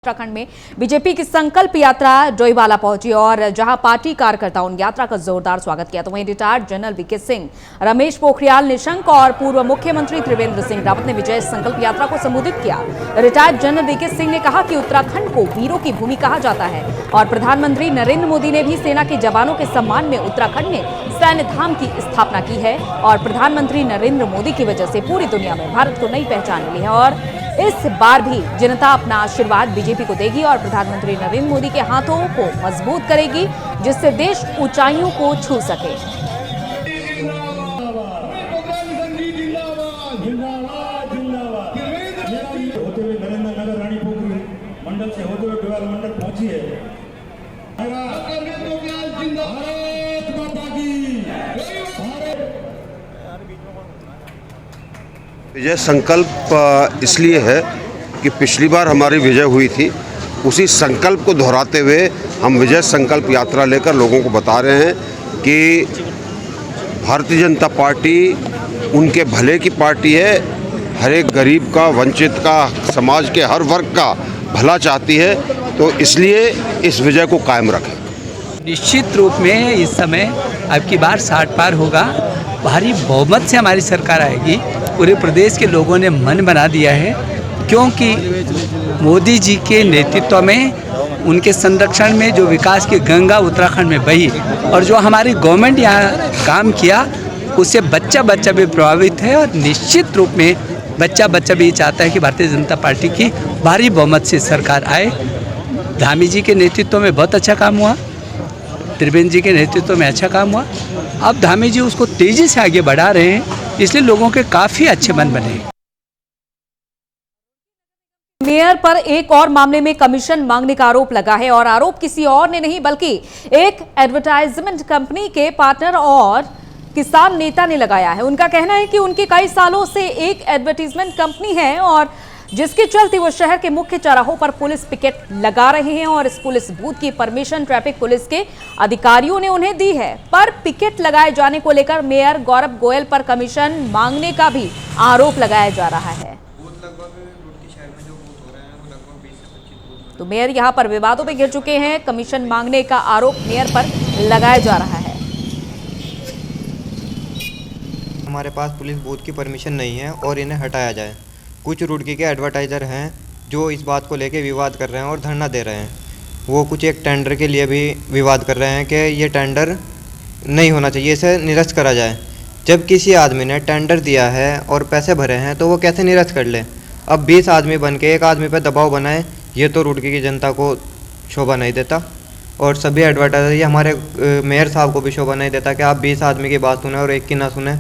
उत्तराखंड में बीजेपी की संकल्प यात्रा डोईवाला पहुंची और जहां पार्टी कार्यकर्ताओं ने यात्रा का जोरदार स्वागत किया तो वहीं retired general V K Singh, Ramesh Pokhriyal Nishank और पूर्व मुख्यमंत्री त्रिवेंद्र सिंह रावत ने विजय संकल्प यात्रा को संबोधित किया। रिटायर्ड जनरल वीके सिंह ने कहा कि उत्तराखंड को वीरों की भूमि कहा जाता है और प्रधानमंत्री नरेंद्र मोदी ने भी सेना के जवानों के सम्मान में उत्तराखंड में सैन्य धाम की स्थापना की है और प्रधानमंत्री नरेंद्र मोदी की वजह से पूरी दुनिया में भारत को नई पहचान मिली है और इस बार भी जनता अपना आशीर्वाद बीजेपी को देगी और प्रधानमंत्री नरेंद्र मोदी के हाथों को मजबूत करेगी जिससे देश ऊंचाइयों को छू सके। मंडल से होते हुए डोईवाला मंडल पहुंची है। विजय संकल्प इसलिए है कि पिछली बार हमारी विजय हुई थी, उसी संकल्प को दोहराते हुए हम विजय संकल्प यात्रा लेकर लोगों को बता रहे हैं कि भारतीय जनता पार्टी उनके भले की पार्टी है, हर एक गरीब का, वंचित का, समाज के हर वर्ग का भला चाहती है, तो इसलिए इस विजय को कायम रखें। निश्चित रूप में इस समय अब की बार 60 पार होगा, भारी बहुमत से हमारी सरकार आएगी। पूरे प्रदेश के लोगों ने मन बना दिया है क्योंकि मोदी जी के नेतृत्व में, उनके संरक्षण में जो विकास की गंगा उत्तराखंड में बही और जो हमारी गवर्नमेंट यहाँ काम किया उससे बच्चा बच्चा भी प्रभावित है और निश्चित रूप में बच्चा बच्चा भी चाहता है कि भारतीय जनता पार्टी की भारी बहुमत से सरकार आए। धामी जी के नेतृत्व में बहुत अच्छा काम हुआ, त्रिवेंद्र जी के नेतृत्व में अच्छा काम हुआ, अब धामी जी उसको तेजी से आगे बढ़ा रहे हैं, इसलिए लोगों के काफ़ी अच्छे मन बने। मेयर पर एक और मामले में कमीशन मांगने का आरोप लगा है और आरोप किसी और ने नहीं बल्कि एक एडवर्टाइजमेंट कंपनी के पार्टनर और किसान नेता ने लगाया है। उनका कहना है कि उनकी कई सालों से एक एडवर्टाइजमेंट कंपनी है और जिसके चलते वो शहर के मुख्य चौराहों पर पुलिस पिकेट लगा रहे हैं और इस पुलिस बूथ की परमिशन ट्रैफिक पुलिस के अधिकारियों ने उन्हें दी है, पर पिकेट लगाए जाने को लेकर मेयर गौरव गोयल पर कमीशन मांगने का भी आरोप लगाया जा रहा है। तो मेयर यहां पर विवादों में घिर चुके हैं। कमीशन मांगने का आरोप मेयर पर लगाया जा रहा है। हमारे पास पुलिस बूथ की परमिशन नहीं है और इन्हें हटाया जाए। कुछ रुड़की के एडवर्टाइज़र हैं जो इस बात को लेकर विवाद कर रहे हैं और धरना दे रहे हैं। वो कुछ एक टेंडर के लिए भी विवाद कर रहे हैं कि ये टेंडर नहीं होना चाहिए, इसे निरस्त करा जाए। जब किसी आदमी ने टेंडर दिया है और पैसे भरे हैं तो वो कैसे निरस्त कर ले? अब 20 आदमी बन के एक आदमी पर दबाव बनाए, ये तो रुड़की की जनता को शोभा नहीं देता और सभी एडवर्टाइज़र, ये हमारे मेयर साहब को भी शोभा नहीं देता कि आप 20 आदमी की बात सुने और एक की ना सुने।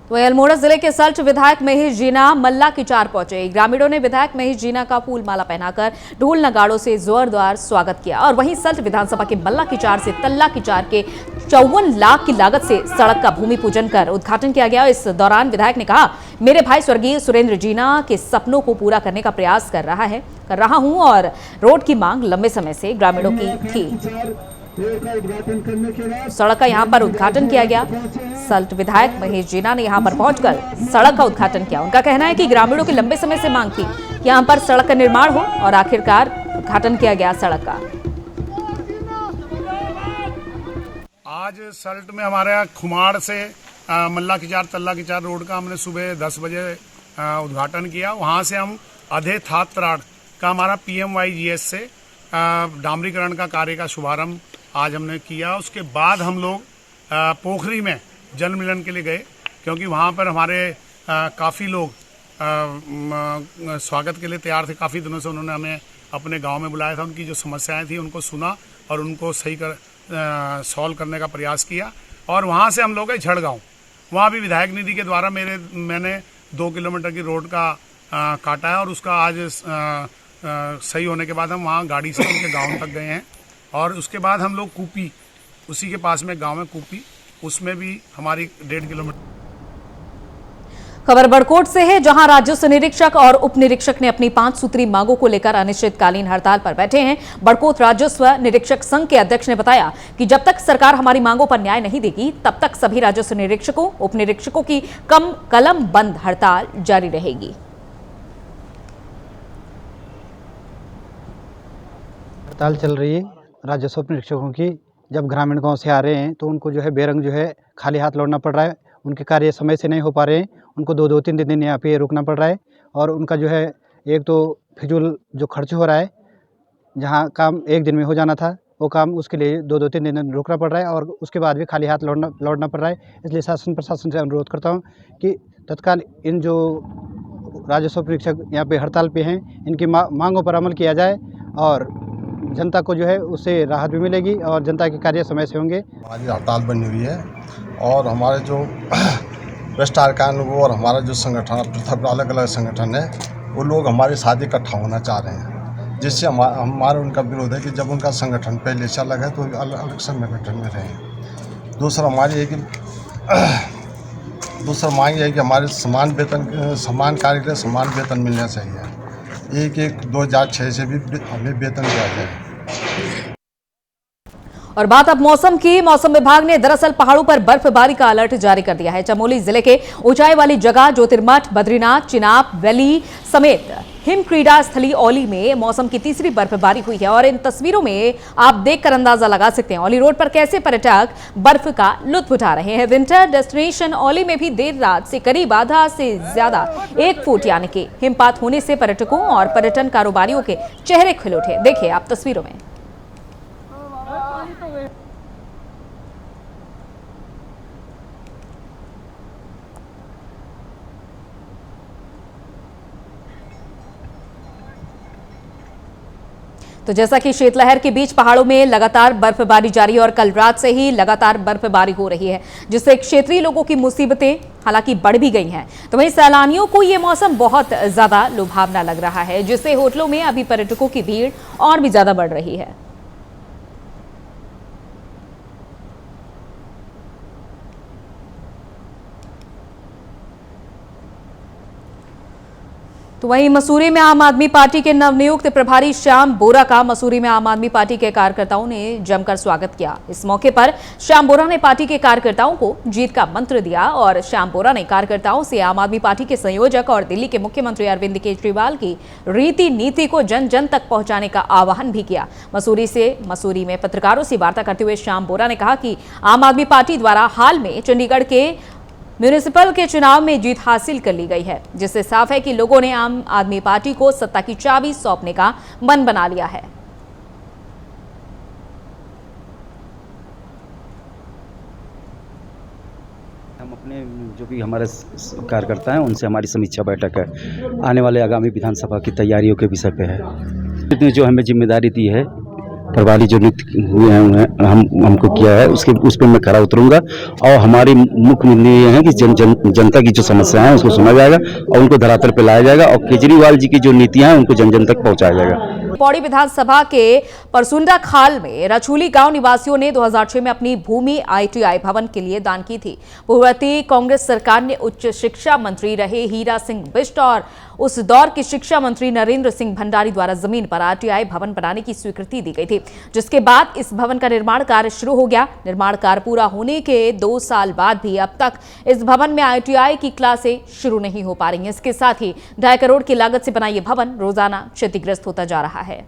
तो अल्मोड़ा जिले के सल्ट विधायक महेश जीना मल्ला की चार पहुंचे। ग्रामीणों ने विधायक महेश जीना का फूल माला पहनाकर ढोल नगाड़ों से जोरदार स्वागत किया और वहीं सल्ट विधानसभा के मल्ला की चार से तल्ला की चार के 54 लाख की लागत से सड़क का भूमि पूजन कर उद्घाटन किया गया। इस दौरान विधायक ने कहा, मेरे भाई स्वर्गीय सुरेंद्र जीना के सपनों को पूरा करने का प्रयास कर रहा हूं और रोड की मांग लंबे समय से ग्रामीणों की थी। सड़क का यहां पर उद्घाटन किया गया। सल्ट विधायक महेश जीना ने यहां पर पहुंचकर सड़क का उद्घाटन किया। उनका कहना है कि ग्रामीणों की लंबे समय से मांग थी कि यहां पर सड़क का निर्माण हो और आखिरकार उद्घाटन किया गया सड़क का। आज सल्ट में हमारे खुमाड़ से मल्ला की चार तल्ला की चार रोड का हमने सुबह 10 बजे उद्घाटन किया। वहां से हम अधे थात्राड़ का हमारा PMYGS से डामरीकरण का कार्य का शुभारंभ आज हमने किया। उसके बाद हम लोग पोखरी में जल मिलन के लिए गए क्योंकि वहाँ पर हमारे काफ़ी लोग स्वागत के लिए तैयार थे। काफ़ी दिनों से उन्होंने हमें अपने गांव में बुलाया था, उनकी जो समस्याएं थी उनको सुना और उनको सही सॉल्व करने का प्रयास किया। और वहाँ से हम लोग गए झड़गांव। वहाँ भी विधायक निधि के द्वारा मैंने 2 किलोमीटर की रोड का काटा है और उसका आज सही होने के बाद हम वहाँ गाड़ी से उनके गाँव तक गए हैं। और उसके बाद हम लोग कूपी, उसी के पास में गांव है कूपी, उसमें भी हमारी 1.5 किलोमीटर। खबर बड़कोट से है जहां राजस्व निरीक्षक और उप निरीक्षक ने अपनी 5 सूत्री मांगों को लेकर अनिश्चितकालीन हड़ताल पर बैठे हैं। बड़कोट राजस्व निरीक्षक संघ के अध्यक्ष ने बताया कि जब तक सरकार हमारी मांगों पर न्याय नहीं देगी तब तक सभी राजस्व निरीक्षकों उप निरीक्षकों की कलम बंद हड़ताल जारी रहेगी। हड़ताल चल रही है राजस्व निरीक्षकों की। जब ग्रामीण गांव से आ रहे हैं तो उनको जो है बेरंग जो है खाली हाथ लौटना पड़ रहा है। उनके कार्य समय से नहीं हो पा रहे हैं, उनको 2-2 3 दिन यहाँ पे रुकना पड़ रहा है। और उनका जो है एक तो फिजूल जो खर्च हो रहा है, जहाँ काम एक दिन में हो जाना था वो काम उसके लिए 2-2 3 दिन रुकना पड़ रहा है और उसके बाद भी खाली हाथ लौटना पड़ रहा है। इसलिए शासन प्रशासन से अनुरोध करता हूँ कि तत्काल इन जो राजस्व परीक्षक यहाँ पे हड़ताल पे हैं, इनकी मांगों पर अमल किया जाए और जनता को जो है उससे राहत भी मिलेगी और जनता के कार्य समय से होंगे। हमारी हड़ताल बनी हुई है और हमारे जो भ्रष्ट अर्कान वो और हमारा जो संगठन पृथक अलग अलग संगठन है, वो लोग हमारे साथ इकट्ठा होना चाह रहे हैं, जिससे हमारा उनका विरोध है कि जब उनका संगठन पहले से अलग है तो अलग अलग संगठन में रहें। दूसरा मांग ये है कि हमारे समान कार्य के लिए समान वेतन मिलना चाहिए। 1/1/2006 से भी हमें वेतन दिया जाए। और बात अब मौसम की। मौसम विभाग ने दरअसल पहाड़ों पर बर्फबारी का अलर्ट जारी कर दिया है। चमोली जिले के ऊंचाई वाली जगह ज्योतिर्मठ, बद्रीनाथ, चिनाब वैली समेत हिम क्रीड़ा स्थली औली में मौसम की तीसरी बर्फबारी हुई है और इन तस्वीरों में आप देखकर अंदाजा लगा सकते हैं औली रोड पर कैसे पर्यटक बर्फ का लुत्फ उठा रहे हैं। विंटर डेस्टिनेशन औली में भी देर रात से करीब आधा से ज्यादा 1 फुट यानी कि हिमपात होने से पर्यटकों और पर्यटन कारोबारियों के चेहरे खिल उठे। देखिए आप तस्वीरों में। तो जैसा कि शीतलहर के बीच पहाड़ों में लगातार बर्फबारी जारी है और कल रात से ही लगातार बर्फबारी हो रही है, जिससे क्षेत्रीय लोगों की मुसीबतें हालांकि बढ़ भी गई हैं। तो वहीं सैलानियों को ये मौसम बहुत ज्यादा लुभावना लग रहा है, जिससे होटलों में अभी पर्यटकों की भीड़ और भी ज्यादा बढ़ रही है। तो वहीं मसूरी में आम आदमी पार्टी के नवनियुक्त प्रभारी श्याम बोरा का मसूरी में आम आदमी पार्टी के कार्यकर्ताओं ने जमकर स्वागत किया। इस मौके पर श्याम बोरा ने पार्टी के कार्यकर्ताओं को जीत का मंत्र दिया और श्याम बोरा ने कार्यकर्ताओं से आम आदमी पार्टी के संयोजक और दिल्ली के मुख्यमंत्री अरविंद केजरीवाल की रीति नीति को जन जन तक पहुंचाने का आह्वान भी किया। मसूरी में पत्रकारों से वार्ता करते हुए श्याम बोरा ने कहा कि आम आदमी पार्टी द्वारा हाल में चंडीगढ़ के म्यूनिसिपल के चुनाव में जीत हासिल कर ली गई है, जिससे साफ है कि लोगों ने आम आदमी पार्टी को सत्ता की चाबी सौंपने का मन बना लिया है। हम अपने जो भी हमारे कार्यकर्ता हैं उनसे हमारी समीक्षा बैठक है, आने वाले आगामी विधानसभा की तैयारियों के विषय पे है। जो हमें जिम्मेदारी दी है प्रभारी जो नियुक्त हुए हैं हमको किया है उस पर मैं खरा उतरूंगा और हमारी मुख्य निर्णय ये है कि जनता की जो समस्याएं हैं उसको सुना जाएगा और उनको धरातल पर लाया जाएगा और केजरीवाल जी की जो नीतियां हैं उनको जन जन तक पहुंचाया जाएगा। पौड़ी विधानसभा के परसुंडा खाल में रछूली गांव निवासियों ने 2006 में अपनी भूमि ITI भवन के लिए दान की थी। पूर्ववर्ती कांग्रेस सरकार ने उच्च शिक्षा मंत्री रहे हीरा सिंह बिष्ट और उस दौर के शिक्षा मंत्री नरेंद्र सिंह भंडारी द्वारा जमीन पर ITI भवन बनाने की स्वीकृति दी गई थी, जिसके बाद इस भवन का निर्माण कार्य शुरू हो गया। निर्माण कार्य पूरा होने के 2 साल बाद भी अब तक इस भवन में ITI की क्लासें शुरू नहीं हो पा रही हैं। इसके साथ ही 2.5 करोड़ की लागत से बना ये भवन रोजाना क्षतिग्रस्त होता जा रहा है।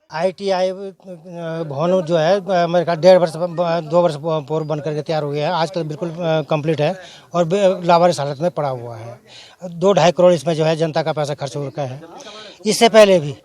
ITI भवन जो है मेरे ख्याल 2 वर्ष पूर्व बन करके तैयार हो गया है। आज तक बिल्कुल कंप्लीट है और लावारिस हालत में पड़ा हुआ है। 2-2.5 करोड़ इसमें जो है जनता का पैसा खर्च हो रखा है। इससे पहले भी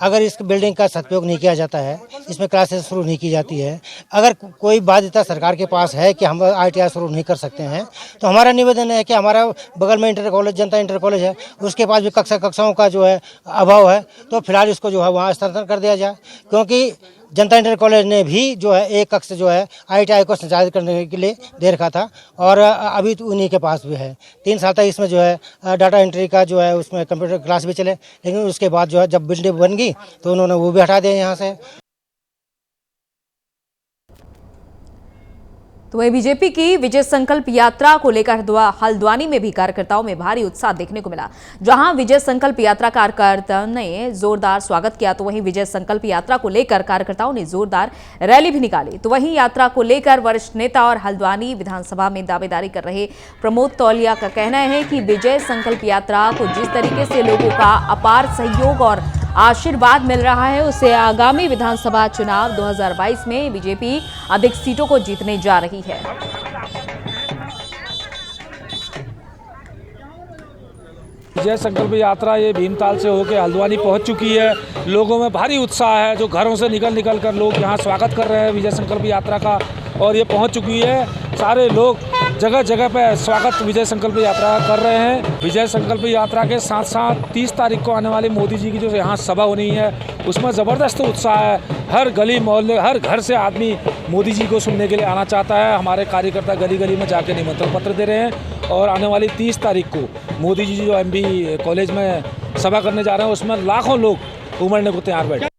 अगर इस बिल्डिंग का सदुपयोग नहीं किया जाता है, इसमें क्लासेस शुरू नहीं की जाती है, अगर कोई बाध्यता सरकार के पास है कि हम ITI शुरू नहीं कर सकते हैं, तो हमारा निवेदन है कि हमारा बगल में इंटर कॉलेज जनता इंटर कॉलेज है, उसके पास भी कक्षाओं का जो है अभाव है, तो फिलहाल इसको जो है वहाँ स्थानांतरण कर दिया जाए, क्योंकि जनता इंटर कॉलेज ने भी जो है एक कक्ष जो है ITI को संचालित करने के लिए दे रखा था और अभी तो उन्हीं के पास भी है। 3 साल तक इसमें जो है डाटा एंट्री का जो है उसमें कंप्यूटर क्लास भी चले, लेकिन उसके बाद जो है जब बिल्डिंग बन गई तो उन्होंने वो भी हटा दिया यहाँ से। तो वही बीजेपी की विजय संकल्प यात्रा को लेकर हल्द्वानी में भी कार्यकर्ताओं में भारी उत्साह देखने को मिला। जहां विजय संकल्प यात्रा कार्यकर्ताओं ने जोरदार स्वागत किया, तो वहीं विजय संकल्प यात्रा को लेकर कार्यकर्ताओं ने जोरदार रैली भी निकाली। तो वहीं यात्रा को लेकर वरिष्ठ नेता और हल्द्वानी विधानसभा में दावेदारी कर रहे प्रमोद तौलिया का कहना है कि विजय संकल्प यात्रा को जिस तरीके से लोगों का अपार सहयोग और आशीर्वाद मिल रहा है, उससे आगामी विधानसभा चुनाव 2022 में बीजेपी अधिक सीटों को जीतने जा रही है। विजय संकल्प यात्रा ये भीमताल से होकर हल्द्वानी पहुंच चुकी है। लोगों में भारी उत्साह है, जो घरों से निकल कर लोग यहाँ स्वागत कर रहे हैं विजय संकल्प यात्रा का, और ये पहुंच चुकी है। सारे लोग जगह जगह पे स्वागत विजय संकल्प यात्रा कर रहे हैं। विजय संकल्प यात्रा के साथ साथ 30 तारीख को आने वाली मोदी जी की जो यहाँ सभा होनी है, उसमें ज़बरदस्त उत्साह है। हर गली मोहल्ले, हर घर से आदमी मोदी जी को सुनने के लिए आना चाहता है। हमारे कार्यकर्ता गली गली में जाके निमंत्रण पत्र दे रहे हैं, और आने वाली 30 तारीख को मोदी जी जो MB कॉलेज में सभा करने जा रहे हैं, उसमें लाखों लोग उमड़ने को तैयार बैठे।